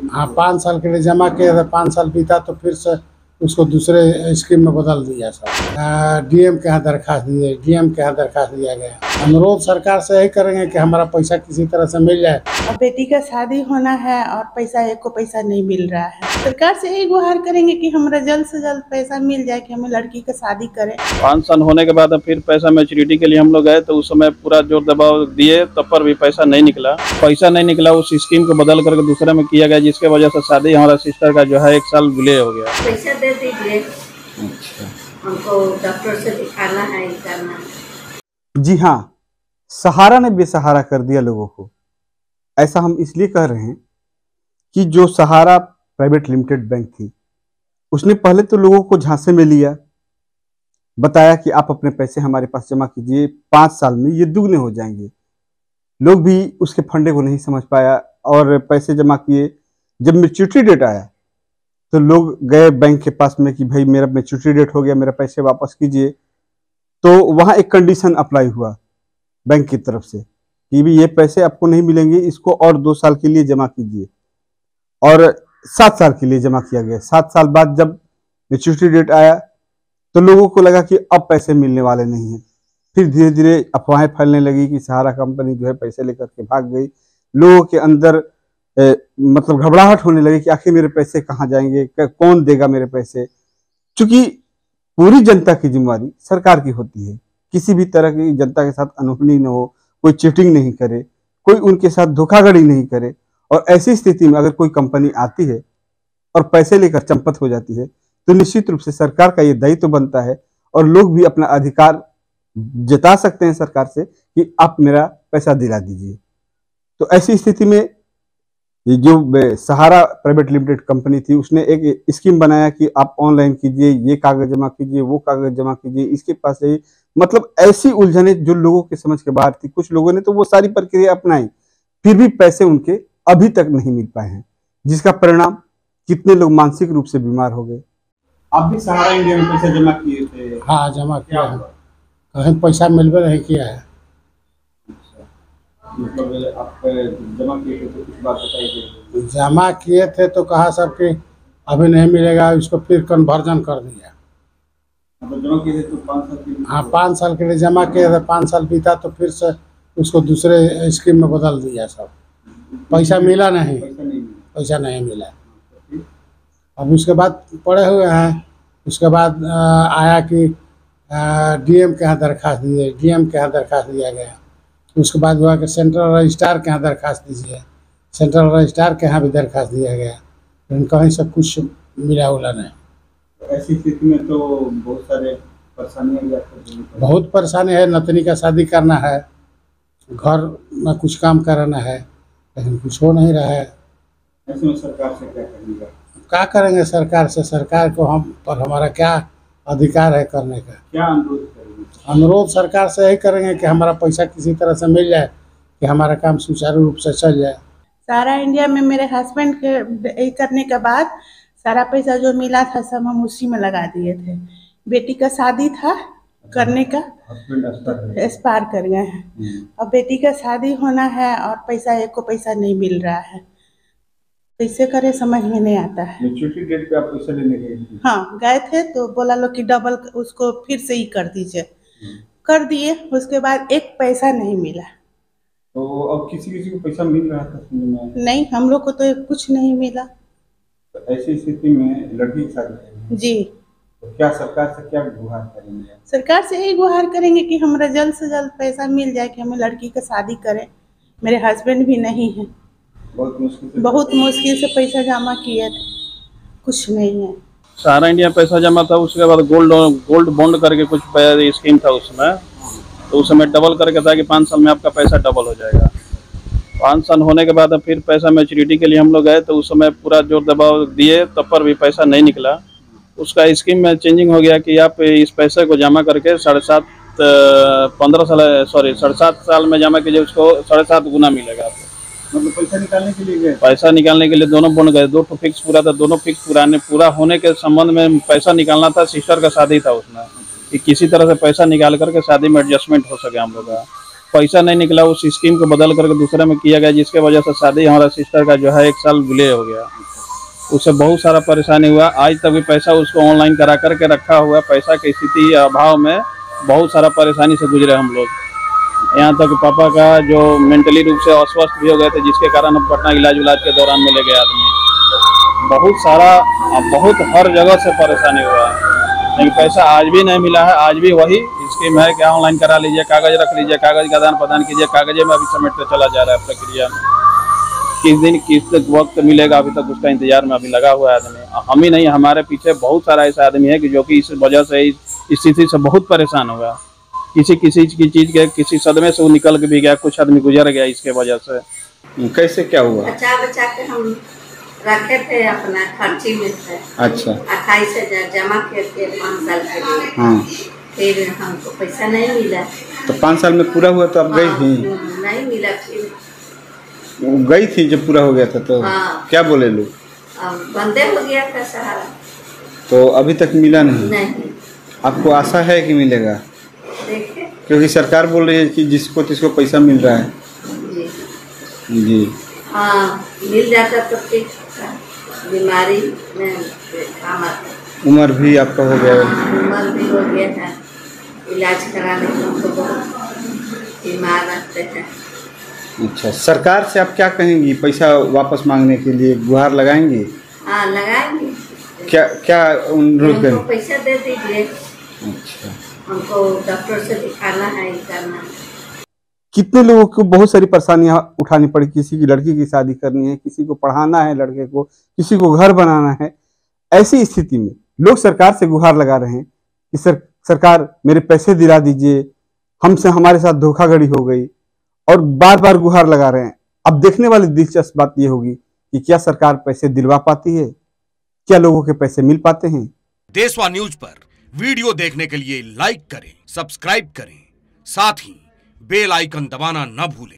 हाँ, 5 साल के लिए जमा किया था, 5 साल बीता तो फिर से उसको दूसरे स्कीम में बदल दिया सर। डीएम के यहाँ दरखास्त दी है, डीएम के यहाँ दरखास्त दिया गया। अनुरोध सरकार से यही करेंगे कि हमारा पैसा किसी तरह से मिल जाए। और बेटी का शादी होना है और एक को पैसा नहीं मिल रहा है। सरकार से यही गुहार करेंगे कि हमारा जल्द से जल्द पैसा मिल जाए कि हमें लड़की का शादी करें। 5 साल होने के बाद फिर पैसा मैच्योरिटी के लिए हम लोग गए तो उस समय पूरा जोर दबाव दिए, तब पर भी पैसा नहीं निकला। उस स्कीम को बदल करके दूसरे में किया गया, जिसके वजह से शादी हमारा सिस्टर का जो है 1 साल डिले हो गया। पैसा दे दीजिए। अच्छा, हमको डॉक्टर से दिखाना है, करना है। जी हाँ, सहारा ने बेसहारा कर दिया लोगों को। ऐसा हम इसलिए कह रहे हैं कि जो सहारा प्राइवेट लिमिटेड बैंक थी, उसने पहले तो लोगों को झांसे में लिया, बताया कि आप अपने पैसे हमारे पास जमा कीजिए, 5 साल में ये दुगने हो जाएंगे। लोग भी उसके फंडे को नहीं समझ पाया और पैसे जमा किए। जब मैच्योरिटी डेट आया तो लोग गए बैंक के पास में कि भाई मेरा मैच्योरिटी डेट हो गया, मेरा पैसे वापस कीजिए। तो वहाँ एक कंडीशन अप्लाई हुआ बैंक की तरफ से कि भी ये पैसे आपको नहीं मिलेंगे, इसको और 2 साल के लिए जमा कीजिए, और 7 साल के लिए जमा किया गया। 7 साल बाद जब मैच्योरिटी डेट आया तो लोगों को लगा कि अब पैसे मिलने वाले नहीं हैं। फिर धीरे धीरे अफवाहें फैलने लगी कि सहारा कंपनी जो है पैसे लेकर के भाग गई। लोगों के अंदर मतलब घबराहट होने लगी कि आखिर मेरे पैसे कहाँ जाएंगे, कौन देगा मेरे पैसे। चूंकि पूरी जनता की जिम्मेदारी सरकार की होती है, किसी भी तरह की जनता के साथ अनहोनी न हो, कोई चीटिंग नहीं करे, कोई उनके साथ धोखाधड़ी नहीं करे। और ऐसी स्थिति में अगर कोई कंपनी आती है और पैसे लेकर चंपत हो जाती है तो निश्चित रूप से सरकार का ये दायित्व बनता है और लोग भी अपना अधिकार जता सकते हैं सरकार से कि आप मेरा पैसा दिला दीजिए। तो ऐसी स्थिति में ये जो सहारा प्राइवेट लिमिटेड कंपनी थी, उसने एक स्कीम बनाया कि आप ऑनलाइन कीजिए, ये कागज जमा कीजिए, वो कागज जमा कीजिए, इसके पास जाइए। मतलब ऐसी उलझने जो लोगों के समझ के बाहर थी। कुछ लोगों ने तो वो सारी प्रक्रिया अपनाई, फिर भी पैसे उनके अभी तक नहीं मिल पाए हैं, जिसका परिणाम कितने लोग मानसिक रूप से बीमार हो गए। आप भी सहारा इंडिया में पैसा जमा किए थे? हाँ, जमा किया है। कहीं पैसा मिलवे नहीं किया है। मतलब आप जमा किए थे तो कुछ बात बताइए। जमा किए थे तो कहा सब कि अभी नहीं मिलेगा, इसको फिर कन्वर्जन कर दिया। मतलब जमा किए थे तो 5 साल के लिए? हाँ, 5 साल के लिए जमा किया था, 5 साल बीता तो फिर से उसको दूसरे स्कीम में बदल दिया सब। पैसा मिला नहीं, पैसा नहीं मिला। अब उसके बाद पड़े हुए हैं। उसके बाद आया कि डीएम के यहाँ दरखास्त दिए, डीएम के यहाँ दरखास्त दिया गया। उसके बाद हुआ कि सेंट्रल रजिस्ट्रार के यहाँ दरखास्त दीजिए, सेंट्रल रजिस्ट्रार के यहाँ भी दरखास्त दिया गया, लेकिन कहीं से कुछ मिला उला नहीं। ऐसी स्थिति में तो बहुत सारे परेशानियाँ, बहुत परेशानी है। नतनी का शादी करना है, घर में कुछ काम कराना है, लेकिन कुछ हो नहीं रहा है। ऐसे में सरकार से क्या करेंगे सरकार से? सरकार को हम पर हमारा क्या अधिकार है करने का? क्या अनुरोध करेंगे? अनुरोध सरकार से यही करेंगे कि हमारा पैसा किसी तरह से मिल जाए, कि हमारा काम सुचारू रूप से चल जाए। सहारा इंडिया में मेरे हस्बैंड के करने के बाद सारा पैसा जो मिला था सब हम उसी में लगा दिए थे। बेटी का शादी था करने का, एक्सपायर कर गए हैं। अब बेटी का शादी होना है और एक को पैसा नहीं मिल रहा है। कैसे करे समझ में नहीं आता है। मैच्योरिटी डेट पे आप पैसा लेने गए थे? हाँ, गए थे तो बोला लो कि डबल उसको फिर से ही कर दीजिए। कर दिए, उसके बाद एक पैसा नहीं मिला। तो अब किसी को पैसा मिल रहा था? नहीं, हम लोग को तो कुछ नहीं मिला। तो ऐसी स्थिति में लड़की की शादी जी, तो क्या सरकार से क्या गुहार करेंगे? सरकार से यही गुहार करेंगे कि हमारा जल्द से जल्द पैसा मिल जाए कि हमें लड़की का शादी करें। मेरे हस्बैंड भी नहीं है, बहुत मुश्किल से पैसा जमा किए थे, कुछ नहीं है। सहारा इंडिया पैसा जमा था, उसके बाद गोल्ड बॉन्ड करके कुछ स्कीम था उसमें, तो उस समय डबल करके था कि 5 साल में आपका पैसा डबल हो जाएगा। 5 साल होने के बाद फिर पैसा मैच्योरिटी के लिए हम लोग गए तो उस समय पूरा जोर दबाव दिए, तब पर भी पैसा नहीं निकला। उसका स्कीम में चेंजिंग हो गया कि आप इस पैसे को जमा करके 7.5 साल में जमा कीजिए, उसको 7.5 गुना मिलेगा आपको। मतलब पैसा निकालने के लिए गए? पैसा निकालने के लिए दोनों बन गए, 2 फिक्स पूरा था, दोनों फिक्स पूरा होने के संबंध में पैसा निकालना था। सिस्टर का शादी था उसमें, कि किसी तरह से पैसा निकाल करके शादी में एडजस्टमेंट हो सके हम लोग का। पैसा नहीं निकला, उस स्कीम को बदल करके दूसरे में किया गया, जिसके वजह से शादी हमारा सिस्टर का जो है 1 साल डिले हो गया। उससे बहुत सारा परेशानी हुआ। आज तक भी पैसा उसको ऑनलाइन करा करके रखा हुआ। पैसा की स्थिति अभाव में बहुत सारा परेशानी से गुजरे हम लोग। यहाँ तक पापा का जो मेंटली रूप से अस्वस्थ भी हो गए थे, जिसके कारण हम पटना इलाज के दौरान में ले गए आदमी। बहुत हर जगह से परेशानी हुआ है, लेकिन पैसा आज भी नहीं मिला है। आज भी वही स्कीम है कि ऑनलाइन करा लीजिए, कागज रख लीजिए, कागज का आदान प्रदान कीजिए, कागजे में अभी समेटते चला जा रहा है प्रक्रिया में। किस दिन किस वक्त मिलेगा, अभी तक उसका इंतजार में अभी लगा हुआ है आदमी। हम ही नहीं, हमारे पीछे बहुत सारा ऐसा आदमी है कि जो कि इस वजह से इस स्थिति से बहुत परेशान हुआ। किसी की चीज के किसी सदमे से वो निकल के भी गया, कुछ आदमी गुजर गया इसके वजह से। कैसे क्या हुआ? बचा के हम रखे थे अपना खर्ची में से। अच्छा। 28,000 जमा करके 5 साल के लिए। हाँ। फिर हमको पैसा नहीं मिला। तो 5 साल में पूरा हुआ तो आप गई थी? नहीं मिला। फिर गई थी जब पूरा हो गया था तो? हाँ। क्या बोले लोग? बंदे हो गया था सहारा। तो अभी तक मिला नहीं? नहीं। आपको आशा है कि मिलेगा? देखिए, क्योंकि सरकार बोल रही है कि जिसको तिसको पैसा मिल रहा है। जी। हाँ, मिल जाता तो ठीक था। बीमारी में काम आता। उम्र भी आपका हो गया? उम्र भी हो गया है। इलाज कराने को हमको बहुत बीमार रहते हैं। अच्छा, सरकार से आप क्या कहेंगी? पैसा वापस मांगने के लिए गुहार लगाएंगी? हाँ, लगाएंगे। क्या अनुरोध करें? हमको पैसा दे दीजिए। अच्छा। हमको डॉक्टर से दिखाना है, करना है। कितने लोगों को बहुत सारी परेशानियां उठानी पड़ी। किसी की लड़की की शादी करनी है, किसी को पढ़ाना है लड़के को, किसी को घर बनाना है। ऐसी स्थिति में लोग सरकार से गुहार लगा रहे हैं कि सरकार मेरे पैसे दिला दीजिए, हमारे साथ धोखाधड़ी हो गई, और बार बार गुहार लगा रहे हैं। अब देखने वाली दिलचस्प बात यह होगी कि क्या सरकार पैसे दिलवा पाती है, क्या लोगों के पैसे मिल पाते हैं। देशवा न्यूज पर वीडियो देखने के लिए लाइक करें, सब्सक्राइब करें, साथ ही बेल आइकन दबाना न भूलें।